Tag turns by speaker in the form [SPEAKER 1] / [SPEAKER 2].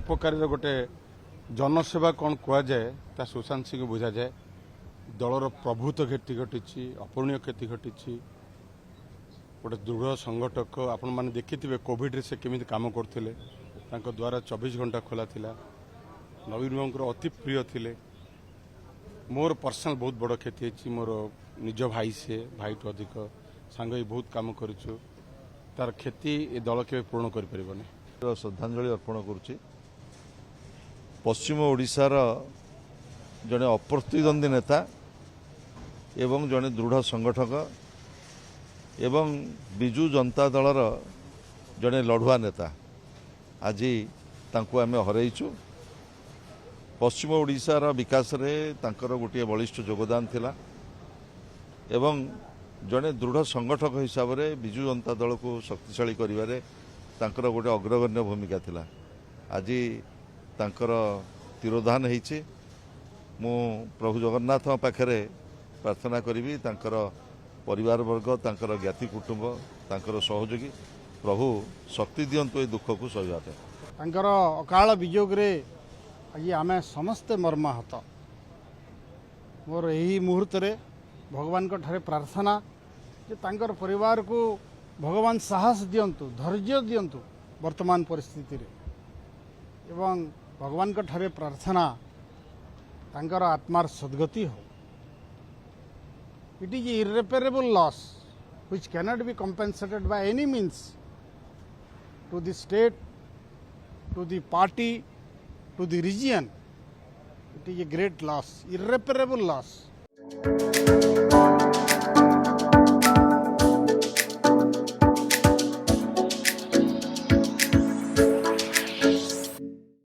[SPEAKER 1] परोपकारी गोटे जनसेवा कौन कहुए ता सुशांत सिंह बुझा जाए। दलर प्रभुत्व क्षति घटी अपूर्णीय क्षति घटी गोटे दृढ़ संगठक आपण मैंने देखि कोविड से केमी कम करते द्वारा 24 घंटा खोला थिला। नवीन बाबू अति प्रिय थिले। मोर पर्सनल बहुत बड़ क्षति है। मोर निज भाई से भाई तो अधिक सांग बहुत कम करूँ तार क्षति ए दल के पूर्ण कर
[SPEAKER 2] श्रद्धांजलि अर्पण करुच्ची। पश्चिम ओडिशार जड़े अप्रतिद्वंदी नेता एवं जड़े दृढ़ संगठक एवं बिजु जनता दलर जड़े लड़ुआ नेता आज तांको आमे हरइचु। पश्चिम ओडिशार विकास रे तांकर गोटे बलिष्ठ योगदान थिला एवं जड़े दृढ़ संगठक हिसाब रे बिजु जनता दल को शक्तिशाली करिवारे तांकर गोटे अग्रगण्य भूमिका थिला। आज तांकर तिरोधान होईछि। मु प्रभु जगन्नाथ पाखरे प्रार्थना करी तांकर परिवार वर्ग तांकर ज्ञाति कुटुंब तांकर सहयोगी प्रभु शक्ति दियंतु ए दुख को सहिबाते।
[SPEAKER 3] तांकर अकाल वियोग रे आज आमे समस्ते मर्माहत। मोर यही मुहूर्त रे भगवान को ठारे प्रार्थना जे तांकर परिवार को भगवान साहस दियंतु धैर्य दियंतु वर्तमान परिस्थिति रे एवं भगवान को ठारे प्रार्थना तांकर आत्मार सद्गति हो। It is irreparable loss which cannot be compensated by any means to the state, to the party, to the region. It is a great loss, irreparable loss.